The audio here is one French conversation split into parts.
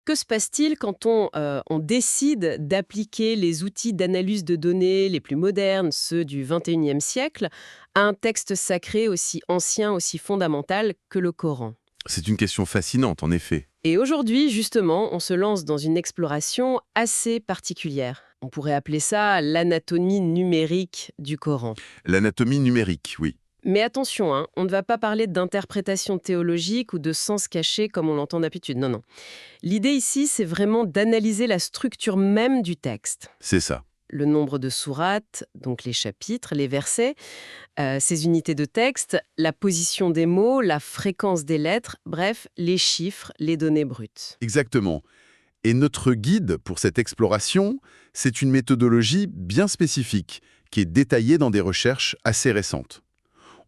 Que se passe-t-il quand on décide d'appliquer les outils d'analyse de données les plus modernes, ceux du 21e siècle, à un texte sacré aussi ancien, aussi fondamental que le Coran? C'est une question fascinante, en effet. Et aujourd'hui, justement, on se lance dans une exploration assez particulière. On pourrait appeler ça l'anatomie numérique du Coran. L'anatomie numérique, oui. Mais attention, hein, on ne va pas parler d'interprétation théologique ou de sens caché comme on l'entend d'habitude. Non, non. L'idée ici, c'est vraiment d'analyser la structure même du texte. C'est ça. Le nombre de sourates, donc les chapitres, les versets, ces unités de texte, la position des mots, la fréquence des lettres, bref, les chiffres, les données brutes. Exactement. Et notre guide pour cette exploration, c'est une méthodologie bien spécifique, qui est détaillée dans des recherches assez récentes.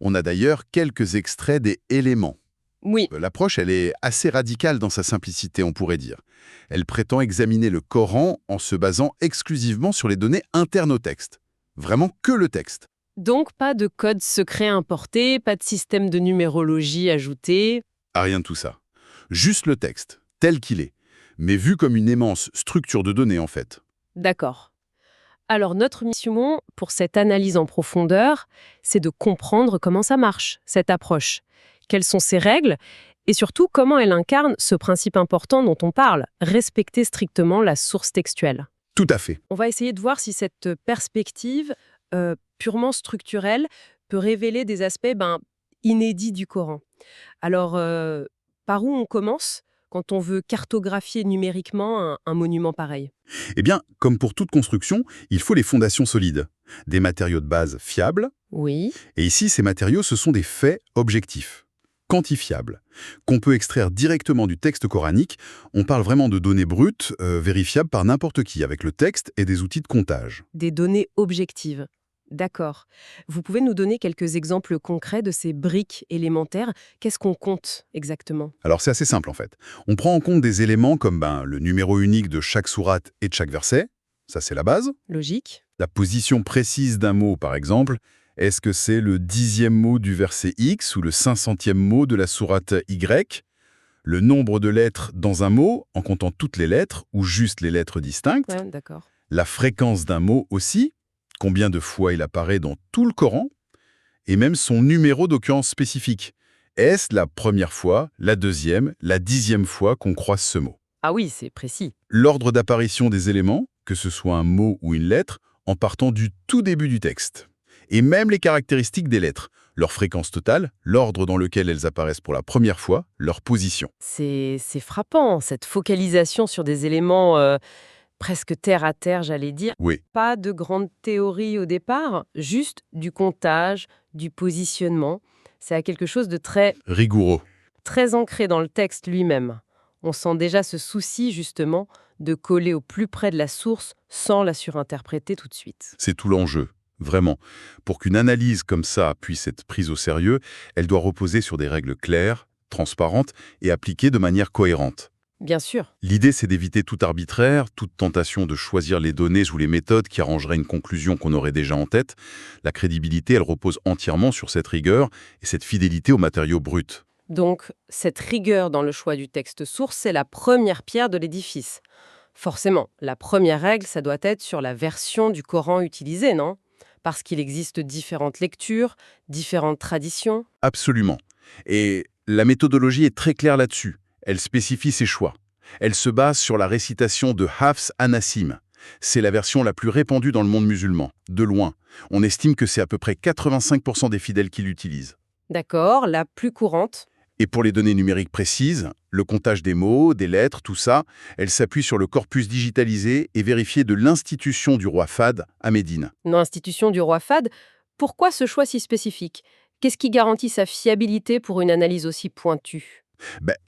On a d'ailleurs quelques extraits des éléments. Oui, L'approche, elle est assez radicale dans sa simplicité, on pourrait dire. Elle prétend examiner le Coran en se basant exclusivement sur les données internes au texte. Vraiment que le texte. donc pas de code secret importé, pas de système de numérologie ajouté. Ah, rien de tout ça. Juste le texte, tel qu'il est, mais vu comme une immense structure de données en fait. D'accord. Alors notre mission pour cette analyse en profondeur, c'est de comprendre comment ça marche, cette approche. Quelles sont ses règles et surtout comment elle incarne ce principe important dont on parle, respecter strictement la source textuelle. Tout à fait. On va essayer de voir si cette perspective purement structurelle peut révéler des aspects inédits du Coran. Alors, par où on commence quand on veut cartographier numériquement un monument pareil? Eh bien, comme pour toute construction, il faut les fondations solides, des matériaux de base fiables, Oui, et ici, ces matériaux, ce sont des faits objectifs, quantifiables, qu'on peut extraire directement du texte coranique. On parle vraiment de données brutes, vérifiables par n'importe qui, avec le texte et des outils de comptage. des données objectives. D'accord. Vous pouvez nous donner quelques exemples concrets de ces briques élémentaires? Qu'est-ce qu'on compte exactement? Alors c'est assez simple en fait. On prend en compte des éléments comme le numéro unique de chaque sourate et de chaque verset, ça c'est la base. Logique? La position précise d'un mot par exemple, est-ce que c'est le 10e mot du verset X ou le 500e mot de la sourate Y? Le nombre de lettres dans un mot, en comptant toutes les lettres ou juste les lettres distinctes. Ouais, d'accord. La fréquence d'un mot aussi, combien de fois il apparaît dans tout le Coran, et même son numéro d'occurrence spécifique. Est-ce la première fois, la deuxième, la 10e fois qu'on croise ce mot? Ah oui, c'est précis. L'ordre d'apparition des éléments, que ce soit un mot ou une lettre, en partant du tout début du texte. Et même les caractéristiques des lettres, leur fréquence totale, l'ordre dans lequel elles apparaissent pour la première fois, leur position. C'est frappant, cette focalisation sur des éléments presque terre à terre, j'allais dire. Oui, Pas de grande théorie au départ, juste du comptage, du positionnement. C'est quelque chose de très, rigoureux. très ancré dans le texte lui-même. On sent déjà ce souci, justement, de coller au plus près de la source sans la surinterpréter tout de suite. C'est tout l'enjeu, vraiment. Pour qu'une analyse comme ça puisse être prise au sérieux, elle doit reposer sur des règles claires, transparentes et appliquées de manière cohérente. Bien sûr. L'idée, c'est d'éviter tout arbitraire, toute tentation de choisir les données ou les méthodes qui arrangeraient une conclusion qu'on aurait déjà en tête. La crédibilité, elle repose entièrement sur cette rigueur et cette fidélité aux matériaux bruts. Donc, cette rigueur dans le choix du texte source, c'est la première pierre de l'édifice. Forcément, la première règle, ça doit être sur la version du Coran utilisée, non? Parce qu'il existe différentes lectures, différentes traditions. Absolument. Et la méthodologie est très claire là-dessus. Elle spécifie ses choix. Elle se base sur la récitation de Hafs Anassim. C'est la version la plus répandue dans le monde musulman, de loin. On estime que c'est à peu près 85% des fidèles qui l'utilisent. D'accord, la plus courante. Et pour les données numériques précises, le comptage des mots, des lettres, tout ça, elle s'appuie sur le corpus digitalisé et vérifié de l'institution du roi Fahd à Médine. L'institution du roi Fahd. Pourquoi ce choix si spécifique? Qu'est-ce qui garantit sa fiabilité pour une analyse aussi pointue?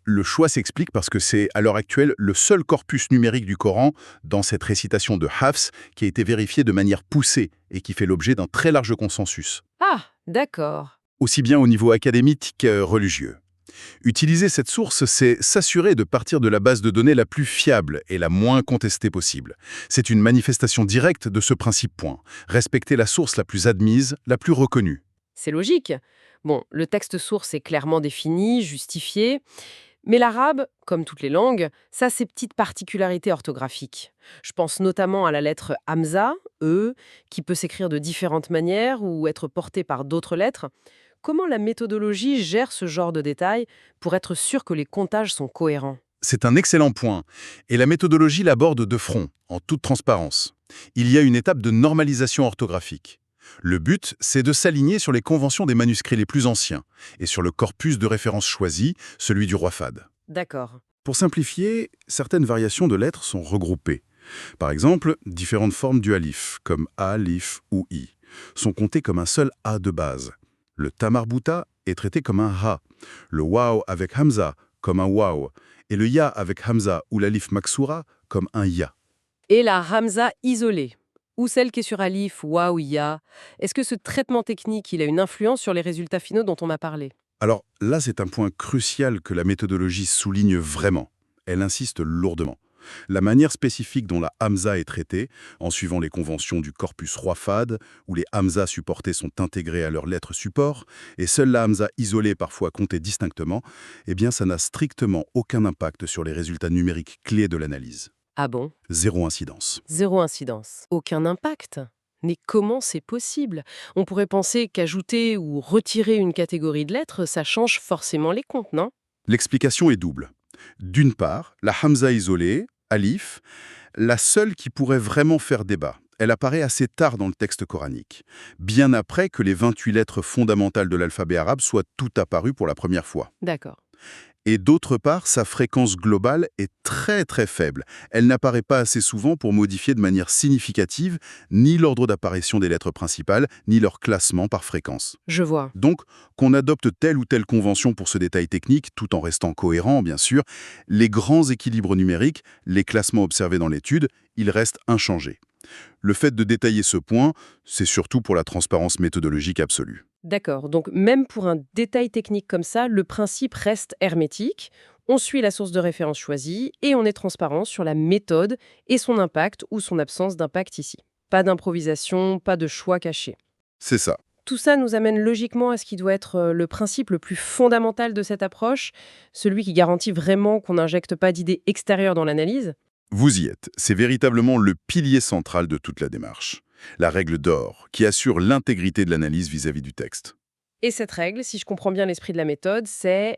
Le choix s'explique parce que c'est, à l'heure actuelle, le seul corpus numérique du Coran dans cette récitation de Hafs qui a été vérifié de manière poussée et qui fait l'objet d'un très large consensus, Ah, d'accord. aussi bien au niveau académique que religieux. Utiliser cette source, c'est s'assurer de partir de la base de données la plus fiable et la moins contestée possible. C'est une manifestation directe de ce principe point. Respecter la source la plus admise, la plus reconnue. C'est logique. Bon, le texte source est clairement défini, justifié, Mais l'arabe, comme toutes les langues, ça a ses petites particularités orthographiques. Je pense notamment à la lettre hamza, E, qui peut s'écrire de différentes manières ou être portée par d'autres lettres. Comment la méthodologie gère ce genre de détails pour être sûr que les comptages sont cohérents? C'est un excellent point. Et la méthodologie l'aborde de front, en toute transparence. Il y a une étape de normalisation orthographique. Le but, c'est de s'aligner sur les conventions des manuscrits les plus anciens et sur le corpus de références choisi, celui du roi Fahd. D'accord. Pour simplifier, certaines variations de lettres sont regroupées. Par exemple, différentes formes du alif, comme alif ou i, sont comptées comme un seul a de base. Le ta marbuta est traité comme un ha, le waw avec hamza comme un waw, et le ya avec hamza ou l'alif maksura comme un ya. Et la hamza isolée, ou celle qui est sur alif, wa ou ya, est-ce que ce traitement technique, il a une influence sur les résultats finaux dont on m'a parlé? Alors là, c'est un point crucial que la méthodologie souligne vraiment. Elle insiste lourdement. La manière spécifique dont la hamza est traitée, en suivant les conventions du corpus roi Fahd, où les hamzas supportés sont intégrés à leurs lettres support, et seule la hamza isolée parfois comptée distinctement, eh bien ça n'a strictement aucun impact sur les résultats numériques clés de l'analyse. Ah bon? Zéro incidence. Zéro incidence. Aucun impact? Mais comment c'est possible? On pourrait penser qu'ajouter ou retirer une catégorie de lettres, ça change forcément les comptes, non? L'explication est double. D'une part, la hamza isolée, alif, la seule qui pourrait vraiment faire débat. Elle apparaît assez tard dans le texte coranique, bien après que les 28 lettres fondamentales de l'alphabet arabe soient toutes apparues pour la première fois. D'accord. Et d'autre part, sa fréquence globale est très très faible. Elle n'apparaît pas assez souvent pour modifier de manière significative ni l'ordre d'apparition des lettres principales, ni leur classement par fréquence. Je vois. Donc, qu'on adopte telle ou telle convention pour ce détail technique, tout en restant cohérent, bien sûr, les grands équilibres numériques, les classements observés dans l'étude, ils restent inchangés. Le fait de détailler ce point, c'est surtout pour la transparence méthodologique absolue. D'accord. Donc même pour un détail technique comme ça, le principe reste hermétique. On suit la source de référence choisie et on est transparent sur la méthode et son impact ou son absence d'impact ici. Pas d'improvisation, pas de choix caché. C'est ça. Tout ça nous amène logiquement à ce qui doit être le principe le plus fondamental de cette approche, celui qui garantit vraiment qu'on n'injecte pas d'idées extérieures dans l'analyse. Vous y êtes. C'est véritablement le pilier central de toute la démarche. La règle d'or, qui assure l'intégrité de l'analyse vis-à-vis du texte. Et cette règle, si je comprends bien l'esprit de la méthode, c'est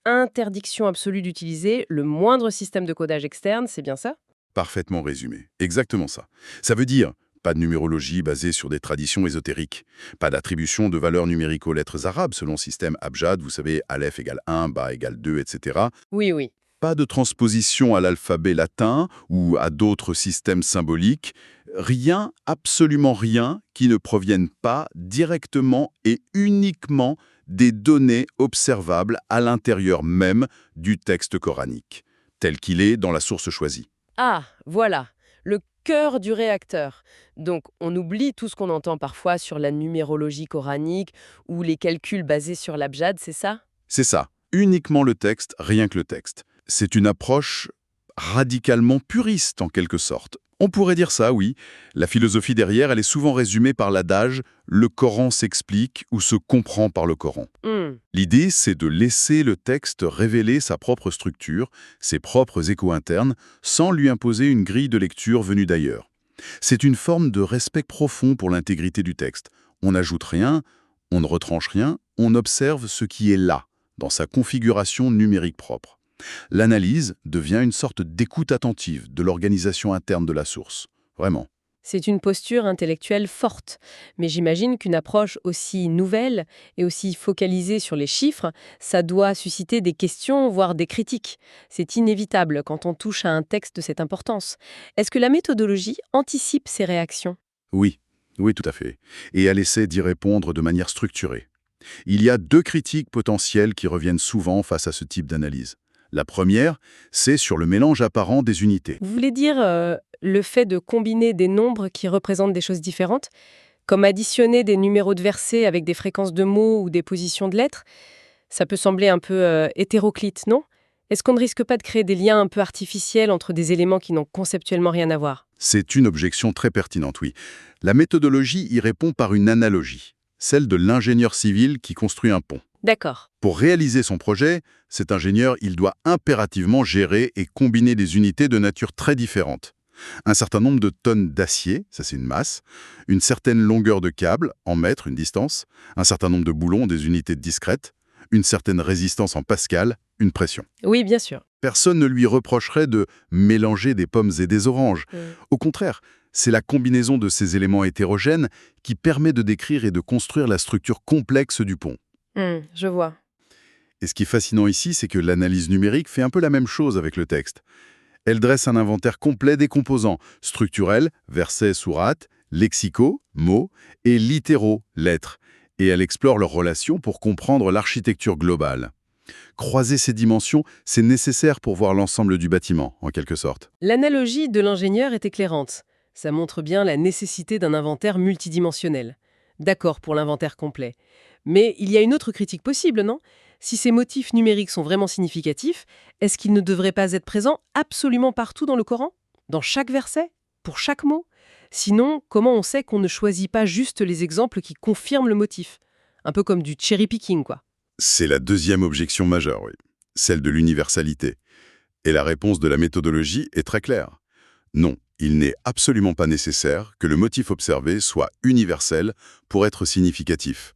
interdiction absolue d'utiliser le moindre système de codage externe, c'est bien ça? Parfaitement résumé. Exactement ça. Ça veut dire pas de numérologie basée sur des traditions ésotériques, pas d'attribution de valeurs numériques aux lettres arabes selon système abjad, vous savez, Aleph égale 1, Ba égale 2, etc. Oui, oui. Pas de transposition à l'alphabet latin ou à d'autres systèmes symboliques. Rien, absolument rien, qui ne provienne pas directement et uniquement des données observables à l'intérieur même du texte coranique, tel qu'il est dans la source choisie. Ah, voilà, le cœur du réacteur. Donc, on oublie tout ce qu'on entend parfois sur la numérologie coranique ou les calculs basés sur l'abjad, c'est ça? C'est ça, uniquement le texte, rien que le texte. C'est une approche radicalement puriste en quelque sorte. On pourrait dire ça, oui. La philosophie derrière, elle est souvent résumée par l'adage « le Coran s'explique ou se comprend par le Coran ». L'idée, c'est de laisser le texte révéler sa propre structure, ses propres échos internes, sans lui imposer une grille de lecture venue d'ailleurs. C'est une forme de respect profond pour l'intégrité du texte. On n'ajoute rien, on ne retranche rien, on observe ce qui est là, dans sa configuration numérique propre. L'analyse devient une sorte d'écoute attentive de l'organisation interne de la source. Vraiment. C'est une posture intellectuelle forte, mais j'imagine qu'une approche aussi nouvelle et aussi focalisée sur les chiffres, ça doit susciter des questions, voire des critiques. C'est inévitable quand on touche à un texte de cette importance. Est-ce que la méthodologie anticipe ces réactions? Oui, oui, tout à fait. Et elle essaie d'y répondre de manière structurée. Il y a deux critiques potentielles qui reviennent souvent face à ce type d'analyse. La première, c'est sur le mélange apparent des unités. Vous voulez dire le fait de combiner des nombres qui représentent des choses différentes, comme additionner des numéros de versets avec des fréquences de mots ou des positions de lettres? Ça peut sembler un peu hétéroclite, non? Est-ce qu'on ne risque pas de créer des liens un peu artificiels entre des éléments qui n'ont conceptuellement rien à voir? C'est une objection très pertinente, oui. La méthodologie y répond par une analogie, celle de l'ingénieur civil qui construit un pont. D'accord. Pour réaliser son projet, cet ingénieur, il doit impérativement gérer et combiner des unités de nature très différentes. Un certain nombre de tonnes d'acier, ça c'est une masse, une certaine longueur de câble, en mètres, une distance, un certain nombre de boulons, des unités discrètes, une certaine résistance en pascal, une pression. Oui, bien sûr. Personne ne lui reprocherait de mélanger des pommes et des oranges. Mm. Au contraire, c'est la combinaison de ces éléments hétérogènes qui permet de décrire et de construire la structure complexe du pont. Je vois. Et ce qui est fascinant ici, c'est que l'analyse numérique fait un peu la même chose avec le texte. Elle dresse un inventaire complet des composants, structurels, versets, sourates, lexicaux, mots, et littéraux, lettres. Et elle explore leurs relations pour comprendre l'architecture globale. Croiser ces dimensions, c'est nécessaire pour voir l'ensemble du bâtiment, en quelque sorte. L'analogie de l'ingénieur est éclairante. Ça montre bien la nécessité d'un inventaire multidimensionnel. D'accord pour l'inventaire complet. Mais il y a une autre critique possible, non? Si ces motifs numériques sont vraiment significatifs, est-ce qu'ils ne devraient pas être présents absolument partout dans le Coran? Dans chaque verset? Pour chaque mot? Sinon, comment on sait qu'on ne choisit pas juste les exemples qui confirment le motif? Un peu comme du cherry picking, quoi. C'est la deuxième objection majeure, oui. Celle de l'universalité. Et la réponse de la méthodologie est très claire. Non, il n'est absolument pas nécessaire que le motif observé soit universel pour être significatif.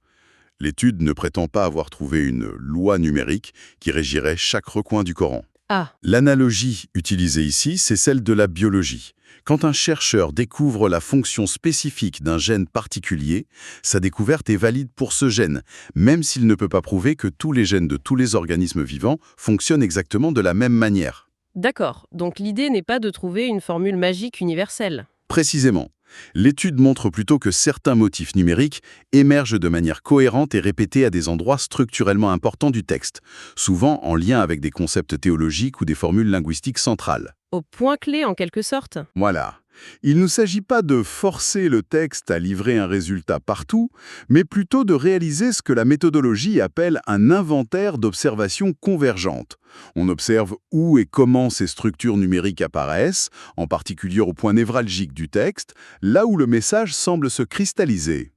L'étude ne prétend pas avoir trouvé une loi numérique qui régirait chaque recoin du Coran. Ah, L'analogie utilisée ici, c'est celle de la biologie. Quand un chercheur découvre la fonction spécifique d'un gène particulier, sa découverte est valide pour ce gène, même s'il ne peut pas prouver que tous les gènes de tous les organismes vivants fonctionnent exactement de la même manière. d'accord. Donc l'idée n'est pas de trouver une formule magique universelle. Précisément, l'étude montre plutôt que certains motifs numériques émergent de manière cohérente et répétée à des endroits structurellement importants du texte, souvent en lien avec des concepts théologiques ou des formules linguistiques centrales. Au point clé, en quelque sorte. Voilà. Il ne s'agit pas de forcer le texte à livrer un résultat partout, mais plutôt de réaliser ce que la méthodologie appelle un inventaire d'observations convergentes. On observe où et comment ces structures numériques apparaissent, en particulier au point névralgique du texte, là où le message semble se cristalliser.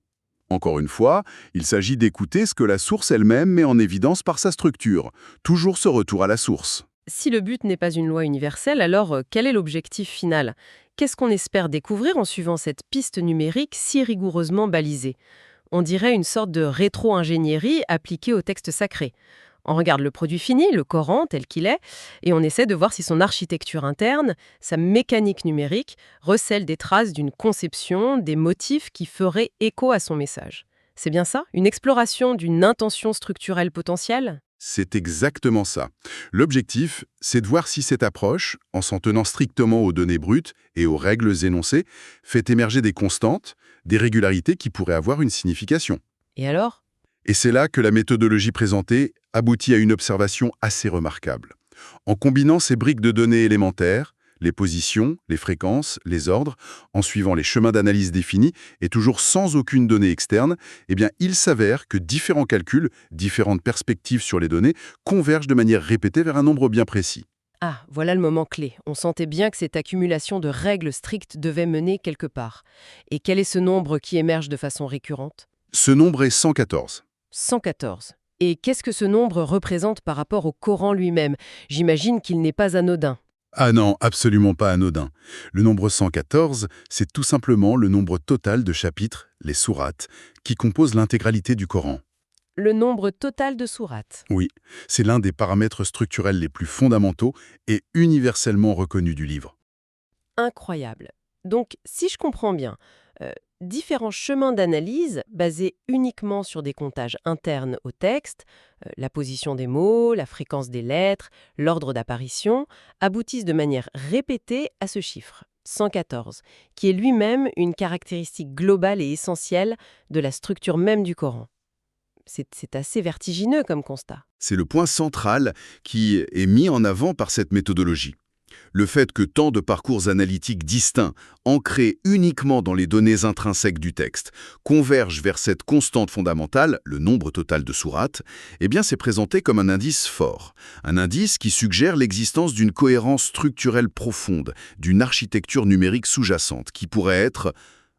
Encore une fois, il s'agit d'écouter ce que la source elle-même met en évidence par sa structure. Toujours ce retour à la source. Si le but n'est pas une loi universelle, alors quel est l'objectif final? Qu'est-ce qu'on espère découvrir en suivant cette piste numérique si rigoureusement balisée? On dirait une sorte de rétro-ingénierie appliquée au texte sacré. On regarde le produit fini, le Coran tel qu'il est, et on essaie de voir si son architecture interne, sa mécanique numérique, recèle des traces d'une conception, des motifs qui feraient écho à son message. C'est bien ça? Une exploration d'une intention structurelle potentielle? C'est exactement ça. L'objectif, c'est de voir si cette approche, en s'en tenant strictement aux données brutes et aux règles énoncées, fait émerger des constantes, des régularités qui pourraient avoir une signification. Et alors? Et c'est là que la méthodologie présentée aboutit à une observation assez remarquable. En combinant ces briques de données élémentaires, les positions, les fréquences, les ordres, en suivant les chemins d'analyse définis et toujours sans aucune donnée externe, eh bien, il s'avère que différents calculs, différentes perspectives sur les données convergent de manière répétée vers un nombre bien précis. Ah, voilà le moment clé. On sentait bien que cette accumulation de règles strictes devait mener quelque part. Et quel est ce nombre qui émerge de façon récurrente? Ce nombre est 114. 114. Et qu'est-ce que ce nombre représente par rapport au Coran lui-même? J'imagine qu'il n'est pas anodin. Ah non, absolument pas anodin. Le nombre 114, c'est tout simplement le nombre total de chapitres, les sourates, qui composent l'intégralité du Coran. Le nombre total de sourates. Oui, c'est l'un des paramètres structurels les plus fondamentaux et universellement reconnus du livre. Incroyable. Donc, si je comprends bien, différents chemins d'analyse basés uniquement sur des comptages internes au texte, la position des mots, la fréquence des lettres, l'ordre d'apparition, aboutissent de manière répétée à ce chiffre, 114, qui est lui-même une caractéristique globale et essentielle de la structure même du Coran. C'est assez vertigineux comme constat. C'est le point central qui est mis en avant par cette méthodologie. Le fait que tant de parcours analytiques distincts, ancrés uniquement dans les données intrinsèques du texte, convergent vers cette constante fondamentale, le nombre total de sourates, eh bien c'est présenté comme un indice fort. Un indice qui suggère l'existence d'une cohérence structurelle profonde, d'une architecture numérique sous-jacente qui pourrait être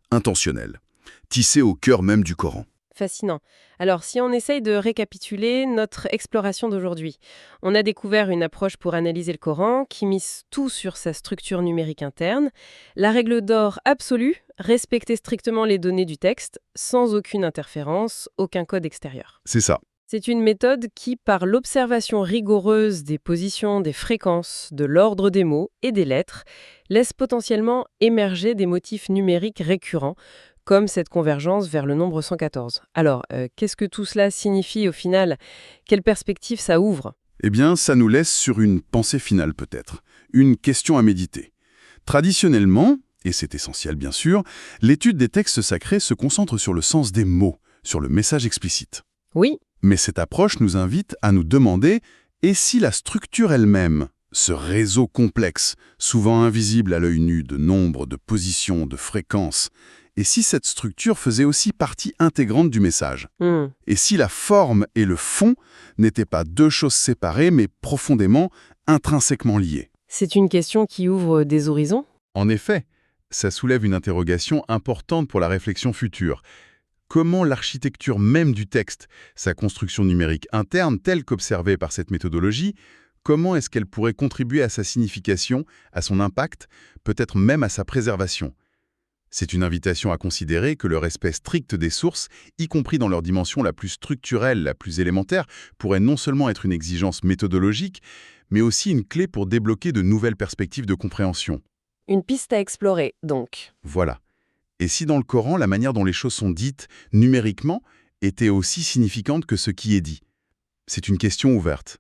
intentionnelle, tissée au cœur même du Coran. Fascinant. Alors, si on essaye de récapituler notre exploration d'aujourd'hui, on a découvert une approche pour analyser le Coran qui mise tout sur sa structure numérique interne. La règle d'or absolue, respecter strictement les données du texte, sans aucune interférence, aucun code extérieur. C'est ça. C'est une méthode qui, par l'observation rigoureuse des positions, des fréquences, de l'ordre des mots et des lettres, laisse potentiellement émerger des motifs numériques récurrents, comme cette convergence vers le nombre 114. Alors, qu'est-ce que tout cela signifie au final? Quelle perspective ça ouvre? Eh bien, ça nous laisse sur une pensée finale peut-être, une question à méditer. Traditionnellement, et c'est essentiel bien sûr, l'étude des textes sacrés se concentre sur le sens des mots, sur le message explicite. Oui, Mais cette approche nous invite à nous demander et si la structure elle-même, ce réseau complexe, souvent invisible à l'œil nu de nombres, de positions, de fréquences, et si cette structure faisait aussi partie intégrante du message? Et si la forme et le fond n'étaient pas deux choses séparées mais profondément, intrinsèquement liées? c'est une question qui ouvre des horizons. En effet, ça soulève une interrogation importante pour la réflexion future. Comment l'architecture même du texte, sa construction numérique interne telle qu'observée par cette méthodologie, comment est-ce qu'elle pourrait contribuer à sa signification, à son impact, peut-être même à sa préservation? C'est une invitation à considérer que le respect strict des sources, y compris dans leur dimension la plus structurelle, la plus élémentaire, pourrait non seulement être une exigence méthodologique, mais aussi une clé pour débloquer de nouvelles perspectives de compréhension. Une piste à explorer, donc. Voilà. Et si dans le Coran, la manière dont les choses sont dites numériquement était aussi significante que ce qui est dit? C'est une question ouverte.